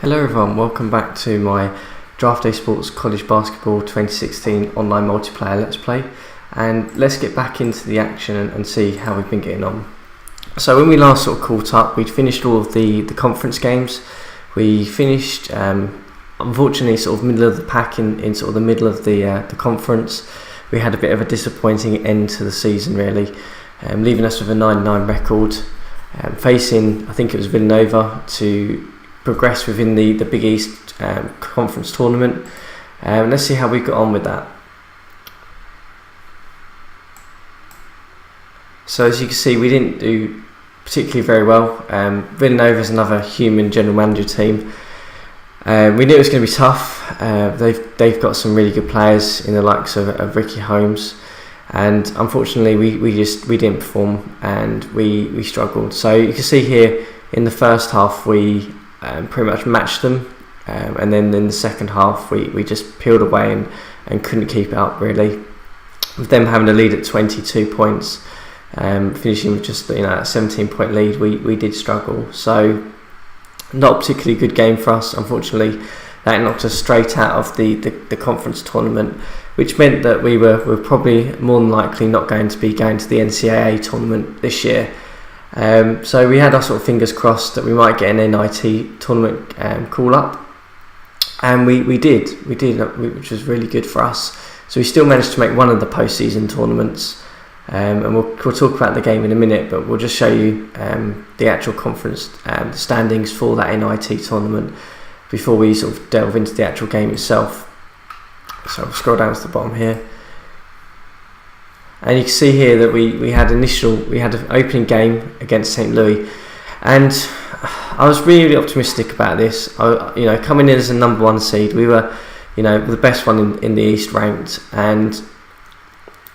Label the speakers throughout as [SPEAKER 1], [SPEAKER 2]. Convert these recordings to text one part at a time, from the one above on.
[SPEAKER 1] Hello everyone, welcome back to my Draft Day Sports College Basketball 2016 online multiplayer Let's Play, and let's get back into the action and see how we've been getting on. So when we last sort of caught up, we'd finished all of the conference games. We finished unfortunately sort of middle of the pack in sort of the middle of the conference. We had a bit of a disappointing end to the season really, leaving us with a 9-9 record, facing I think it was Villanova to progress within the Big East conference tournament. Let's see how we got on with that. So as you can see, we didn't do particularly very well. Villanova is another human general manager team. We knew it was going to be tough. They've got some really good players in the likes of Ricky Holmes, and unfortunately we didn't perform and we struggled. So you can see here in the first half we pretty much matched them, and then in the second half we just peeled away and couldn't keep it up really. With them having a lead at 22 points, finishing with just a 17-point lead, we did struggle. So not a particularly good game for us. Unfortunately, that knocked us straight out of the conference tournament, which meant that we were probably more than likely not going to be going to the NCAA tournament this year. So we had our sort of fingers crossed that we might get an NIT tournament call up, and we did, which was really good for us. So we still managed to make one of the postseason tournaments, and we'll talk about the game in a minute, but we'll just show you the actual conference standings for that NIT tournament before we sort of delve into the actual game itself. So I'll scroll down to the bottom here. And you can see here that we had an opening game against St. Louis, and I was really optimistic about this. Coming in as a number one seed, we were, the best one in the East ranked, and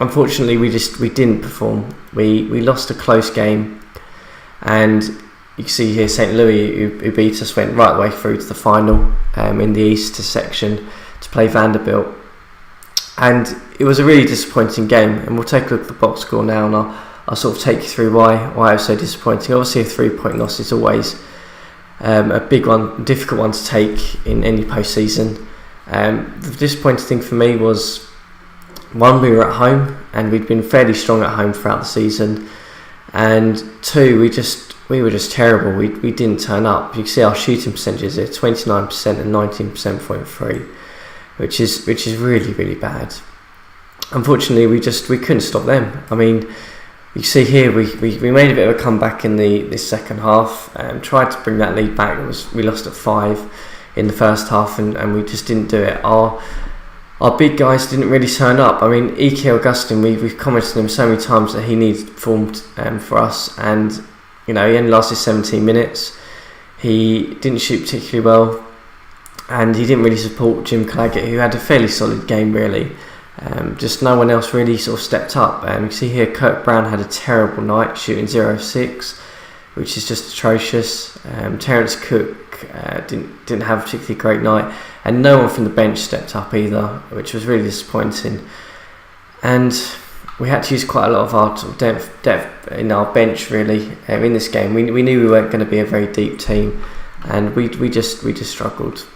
[SPEAKER 1] unfortunately we didn't perform. We lost a close game, and you can see here St. Louis, who beat us, went right the way through to the final in the East section to play Vanderbilt. And it was a really disappointing game, and we'll take a look at the box score now, and I'll sort of take you through why it was so disappointing. Obviously a 3-point loss is always a big one, difficult one to take in any postseason. The disappointing thing for me was, one, we were at home and we'd been fairly strong at home throughout the season, and two, we were just terrible. We didn't turn up. You can see our shooting percentages here, 29% and 19% from free, which is really, really bad. Unfortunately, we couldn't stop them. I mean, you see here we made a bit of a comeback in the second half, tried to bring that lead back. We lost at 5 in the first half, and we just didn't do it. Our big guys didn't really turn up. I mean, Ike Augustin, we've commented on him so many times that he needs formed for us, and he only lasted 17 minutes. He didn't shoot particularly well, and he didn't really support Jim Claggett, who had a fairly solid game really. Just no one else really sort of stepped up. You see here Kirk Brown had a terrible night, shooting 0 of 6, which is just atrocious. Terrence Cook didn't have a particularly great night, and no one from the bench stepped up either, which was really disappointing. And we had to use quite a lot of our sort of depth in our bench really in this game. We knew we weren't going to be a very deep team, and we just struggled.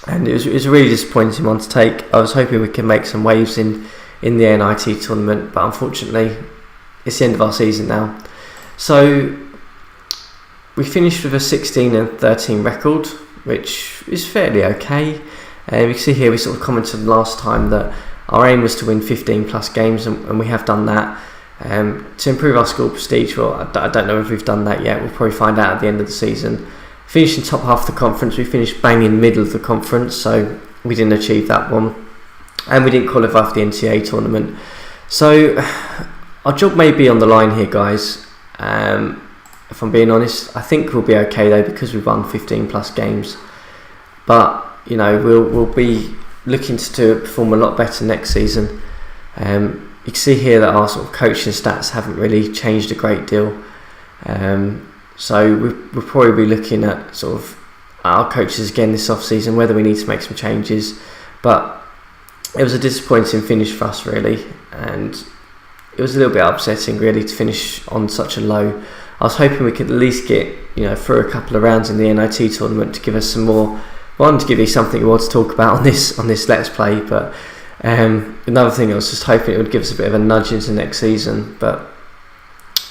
[SPEAKER 1] And it was a really disappointing one to take. I was hoping we could make some waves in the NIT tournament, but unfortunately it's the end of our season now. So we finished with a 16-13 record, which is fairly okay. You can see here we sort of commented last time that our aim was to win 15 plus games, and we have done that. To improve our school prestige, well, I don't know if we've done that yet. We'll probably find out at the end of the season. Finished in top half of the conference, we finished bang in the middle of the conference, so we didn't achieve that one, and we didn't qualify for the NCAA tournament. So our job may be on the line here, guys. If I'm being honest, I think we'll be okay though, because we've won 15 plus games. But we'll be looking to perform a lot better next season. You can see here that our sort of coaching stats haven't really changed a great deal. So we'll probably be looking at sort of our coaches again this off-season, whether we need to make some changes. But it was a disappointing finish for us really, and it was a little bit upsetting really to finish on such a low I was hoping we could at least get through a couple of rounds in the NIT tournament to give us some more. One, to give you something more to talk about on this Let's Play, but another thing, I was just hoping it would give us a bit of a nudge into next season, but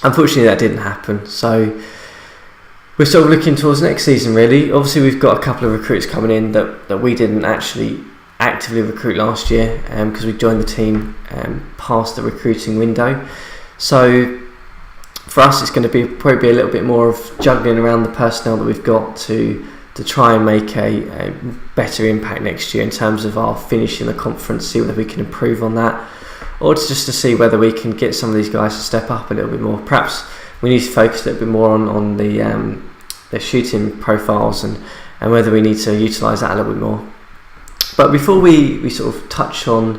[SPEAKER 1] unfortunately that didn't happen. So we're sort of looking towards next season, really. Obviously we've got a couple of recruits coming in that we didn't actually actively recruit last year, because we joined the team past the recruiting window. So for us, it's going to probably be a little bit more of juggling around the personnel that we've got to try and make a better impact next year in terms of our finish in the conference, see whether we can improve on that, or just to see whether we can get some of these guys to step up a little bit more. Perhaps we need to focus a little bit more on the shooting profiles and whether we need to utilise that a little bit more. But before we sort of touch on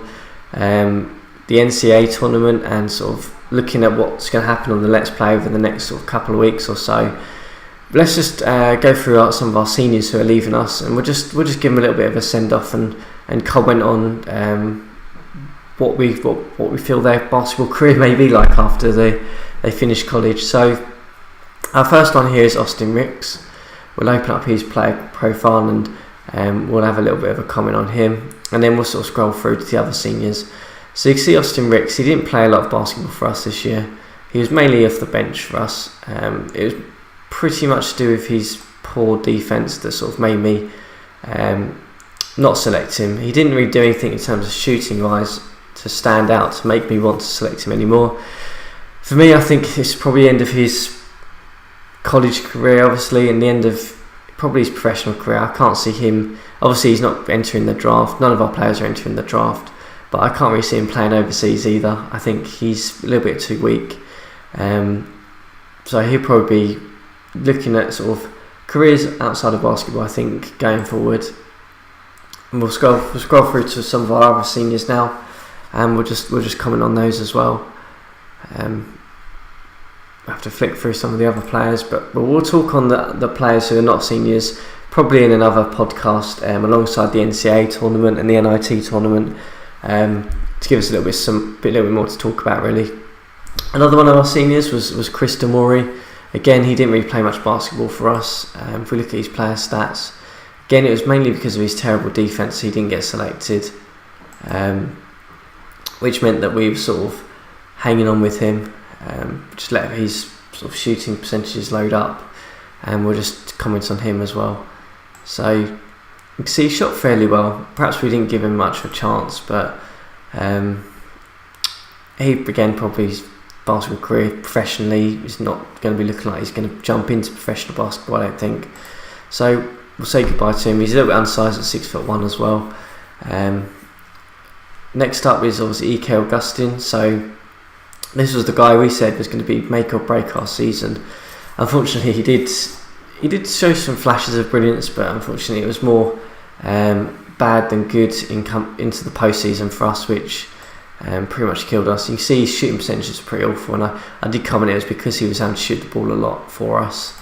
[SPEAKER 1] the NCAA tournament and sort of looking at what's going to happen on the Let's Play over the next sort of couple of weeks or so, let's just go through some of our seniors who are leaving us, and we'll just give them a little bit of a send off and comment on what we feel their basketball career may be like after they finish college. So our first one here is Austin Ricks. We'll open up his player profile and we'll have a little bit of a comment on him, and then we'll sort of scroll through to the other seniors. So you can see Austin Ricks, he didn't play a lot of basketball for us this year. He was mainly off the bench for us. It was pretty much to do with his poor defence that sort of made me not select him. He didn't really do anything in terms of shooting wise to stand out to make me want to select him anymore. For me, I think it's probably the end of his college career, obviously, and the end of probably his professional career. I can't see him, obviously he's not entering the draft, none of our players are entering the draft, but I can't really see him playing overseas either. I think he's a little bit too weak, so he'll probably be looking at sort of careers outside of basketball, I think, going forward. And we'll scroll through to some of our other seniors now, and we'll just comment on those as well. I have to flick through some of the other players, but we'll talk on the players who are not seniors probably in another podcast alongside the NCAA tournament and the NIT tournament, to give us a little bit more to talk about, really. Another one of our seniors was Chris Demori. Again, he didn't really play much basketball for us. If we look at his player stats, again, it was mainly because of his terrible defence he didn't get selected, which meant that we were sort of hanging on with him, just let his sort of shooting percentages load up, and we'll just comment on him as well. So you can see he shot fairly well. Perhaps we didn't give him much of a chance, but he began probably his basketball career professionally. He's not going to be looking like he's going to jump into professional basketball, I don't think. So we'll say goodbye to him. He's a little bit undersized at 6'1" as well. Next up is obviously Ike Augustin. So this was the guy we said was going to be make or break our season. Unfortunately, he did show some flashes of brilliance, but unfortunately it was more bad than good into the postseason for us, which pretty much killed us. You can see his shooting percentages are pretty awful, and I did comment it was because he was having to shoot the ball a lot for us.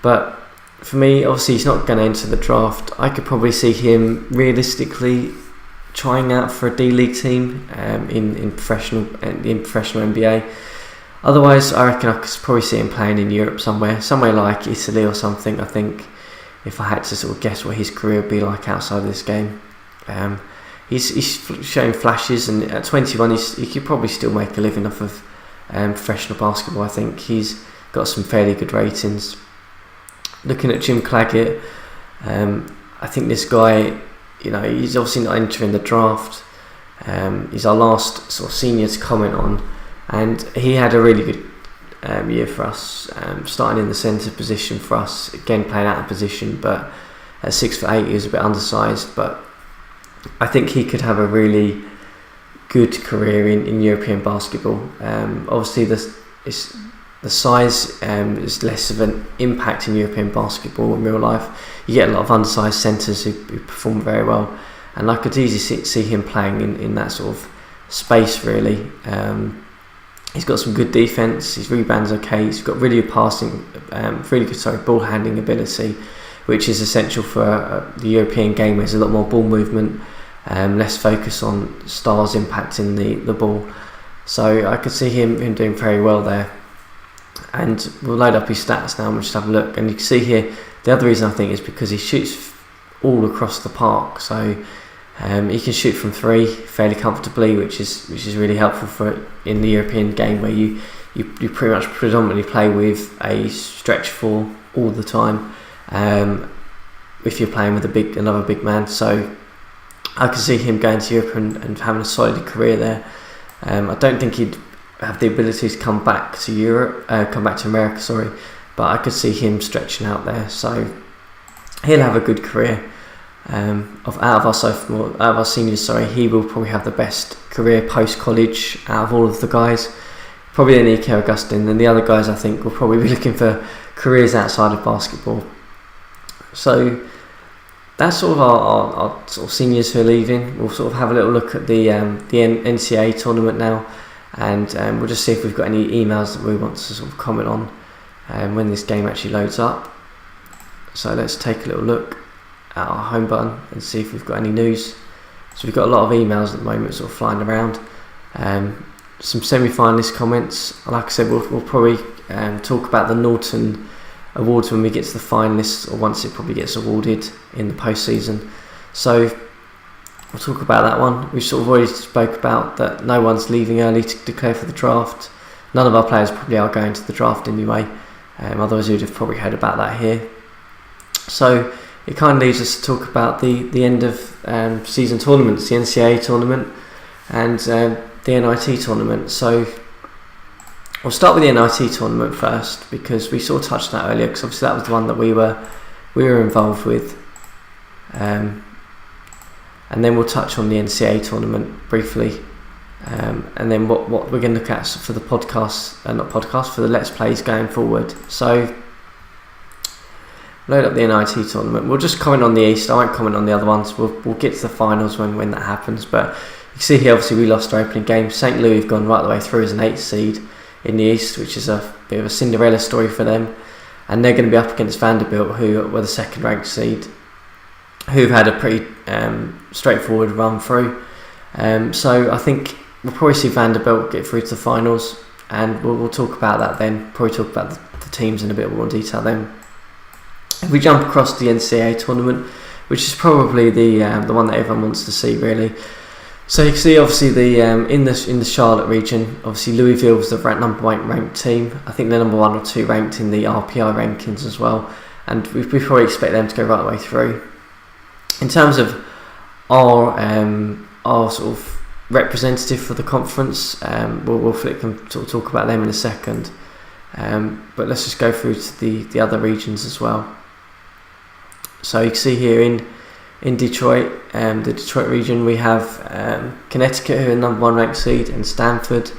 [SPEAKER 1] But for me, obviously he's not going to enter the draft. I could probably see him realistically trying out for a D-League team in professional NBA. Otherwise, I reckon I could probably see him playing in Europe somewhere like Italy or something. I think if I had to sort of guess what his career would be like outside of this game. He's showing flashes, and at 21 he could probably still make a living off of professional basketball. I think he's got some fairly good ratings. Looking at Jim Claggett, I think this guy, he's obviously not entering the draft. He's our last sort of senior to comment on, and he had a really good year for us, starting in the centre position for us, again playing out of position, but at 6'8" he was a bit undersized, but I think he could have a really good career in European basketball. Obviously the size is less of an impact in European basketball in real life. You get a lot of undersized centres who perform very well, and I could easily see him playing in that sort of space, really. He's got some good defence, his rebound's okay, he's got really good passing, really good ball handling ability, which is essential for the European game where there's a lot more ball movement, less focus on stars impacting the ball. So I could see him doing very well there. and we'll load up his stats now and we'll just have a look. And you can see here, the other reason I think is because he shoots all across the park, so he can shoot from 3 fairly comfortably, which is really helpful for in the European game, where you pretty much predominantly play with a stretch 4 all the time, if you're playing with another big man. So I can see him going to Europe and having a solid career there. I don't think he'd have the ability to come back to America, but I could see him stretching out there. So he'll have a good career. Out of our seniors, he will probably have the best career post college out of all of the guys. Probably then Ike Augustin, and the other guys I think will probably be looking for careers outside of basketball. So that's sort of our sort of seniors who are leaving. We'll sort of have a little look at the NCAA tournament now, and we'll just see if we've got any emails that we want to sort of comment on when this game actually loads up. So let's take a little look at our home button and see if we've got any news. So we've got a lot of emails at the moment sort of flying around. Some semi-finalist comments. Like I said, we'll probably talk about the Norton Awards when we get to the finalists, or once it probably gets awarded in the postseason. So we'll talk about that one. We sort of already spoke about that no one's leaving early to declare for the draft. None of our players probably are going to the draft anyway, otherwise you'd have probably heard about that here. So it kind of leaves us to talk about the end of season tournaments, the NCAA tournament and the NIT tournament. So we'll start with the NIT tournament first, because we sort of touched on that earlier, because obviously that was the one that we were involved with, and then we'll touch on the NCAA tournament briefly, and then what we're going to look at for the for the Let's Plays going forward. So load up the NIT tournament. We'll just comment on the East. I won't comment on the other ones. We'll get to the finals when that happens. But you can see here, obviously we lost our opening game. St. Louis have gone right the way through as an 8th seed in the East, which is a bit of a Cinderella story for them. And they're going to be up against Vanderbilt, who were the 2nd ranked seed, who've had a pretty straightforward run through. So I think we'll probably see Vanderbilt get through to the finals, and we'll talk about that then. Probably talk about the teams in a bit more detail then. If we jump across the NCAA tournament, which is probably the one that everyone wants to see, really. So you can see, obviously, in the Charlotte region, obviously Louisville was the number 1 ranked team. I think they're number 1 or 2 ranked in the RPI rankings as well, and we probably expect them to go right the way through. In terms of our sort of representative for the conference, we'll flick and talk about them in a second. But let's just go through to the other regions as well. So you can see here in Detroit, the Detroit region, we have Connecticut, who are number 1 ranked seed, and Stanford,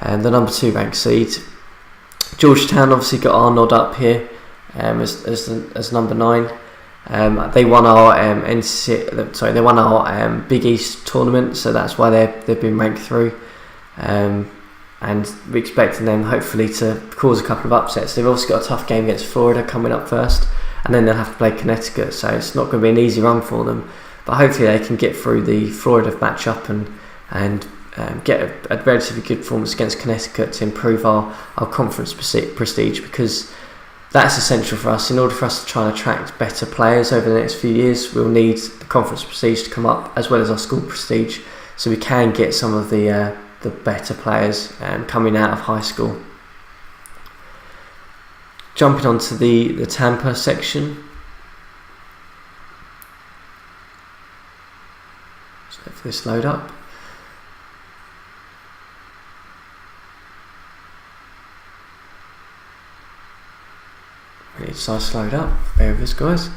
[SPEAKER 1] the number 2 ranked seed. Georgetown obviously got our nod up here as number 9. They won our they won our Big East tournament, so that's why they've been ranked through. And we're expecting them hopefully to cause a couple of upsets. They've also got a tough game against Florida coming up first, and then they'll have to play Connecticut, so it's not going to be an easy run for them. But hopefully they can get through the Florida matchup and get a relatively good performance against Connecticut to improve our conference prestige, because that's essential for us. In order for us to try and attract better players over the next few years, we'll need the conference prestige to come up, as well as our school prestige, so we can get some of the better players coming out of high school. Jumping onto the Tampa section. So let this load up. Really nice load up. Bear with us, guys.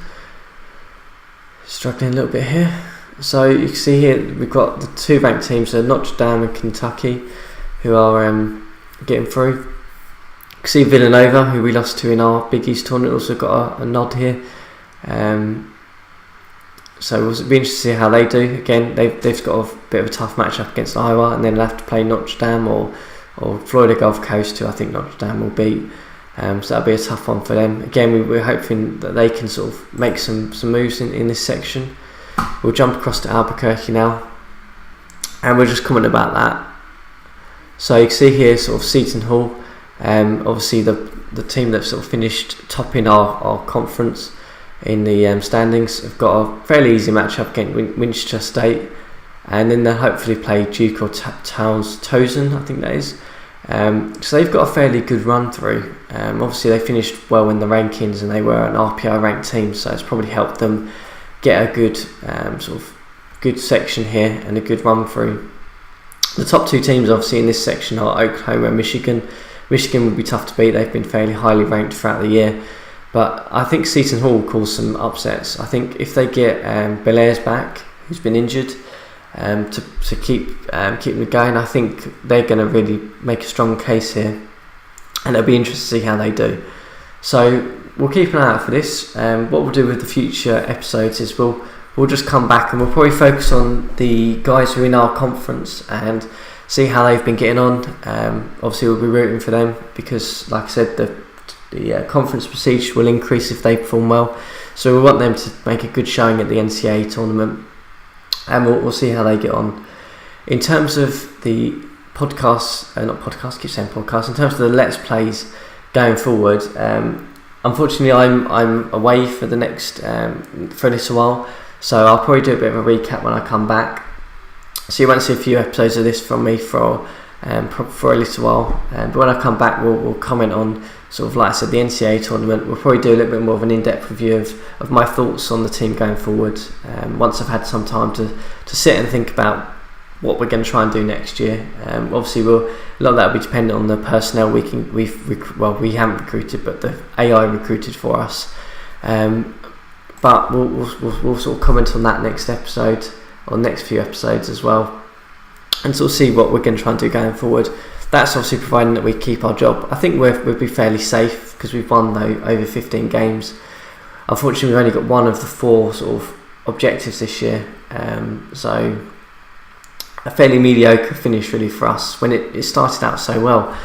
[SPEAKER 1] Struggling a little bit here. So you can see here we've got the 2 ranked teams, so Notre Dame and Kentucky, who are getting through. You can see Villanova, who we lost to in our Big East tournament, also got a nod here. So we'll be interested to see how they do. Again, they've got a bit of a tough matchup against Iowa, and then they'll have to play Notre Dame or Florida Gulf Coast, who I think Notre Dame will beat. So that'll be a tough one for them. Again, we're hoping that they can sort of make some moves in this section. We'll jump across to Albuquerque now, and we'll just comment about that. So you can see here sort of Seton Hall, Obviously the team that sort of finished top in our conference in the standings have got a fairly easy matchup against Winchester State, and then they'll hopefully play Duke or Towson, I think that is. So they've got a fairly good run through. Obviously they finished well in the rankings and they were an RPI ranked team, so it's probably helped them get a good sort of good section here and a good run through. The top two teams obviously in this section are Oklahoma and Michigan. Michigan would be tough to beat. They've been fairly highly ranked throughout the year, but I think Seton Hall will cause some upsets. I think if they get Belair's back, who's been injured, to keep them going, I think they're going to really make a strong case here, and it'll be interesting to see how they do. So we'll keep an eye out for this. What we'll do with the future episodes is we'll just come back and we'll probably focus on the guys who are in our conference and see how they've been getting on. Obviously we'll be rooting for them because, like I said, the conference prestige will increase if they perform well, so we want them to make a good showing at the NCAA tournament, and we'll see how they get on. In terms of the podcasts, in terms of the Let's Plays going forward, unfortunately I'm away for the next for a little while, so I'll probably do a bit of a recap when I come back. So you won't see a few episodes of this from me for a little while, but when I come back we'll comment on, sort of like I said, the NCAA tournament. We'll probably do a little bit more of an in-depth review of my thoughts on the team going forward, once I've had some time to sit and think about what we're going to try and do next year. Obviously a lot of that will be dependent on the personnel we haven't recruited, but the AI recruited for us, but we'll sort of comment on that next episode or next few episodes as well, and sort of see what we're going to try and do going forward. That's obviously providing that we keep our job. I think we'll be fairly safe because we've won over 15 games. Unfortunately, we've only got one of the 4 sort of objectives this year, so a fairly mediocre finish really for us when it started out so well.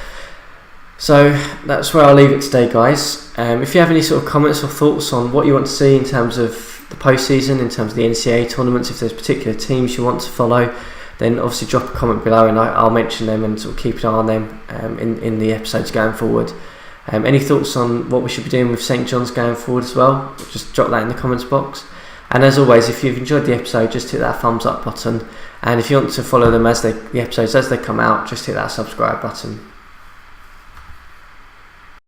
[SPEAKER 1] So that's where I'll leave it today, guys. If you have any sort of comments or thoughts on what you want to see in terms of the postseason, in terms of the NCAA tournaments, if there's particular teams you want to follow, then obviously drop a comment below and I'll mention them and sort of keep an eye on them in the episodes going forward. Any thoughts on what we should be doing with St John's going forward as well, just drop that in the comments box. And as always, if you've enjoyed the episode, just hit that thumbs up button, and if you want to follow them the episodes as they come out, just hit that subscribe button.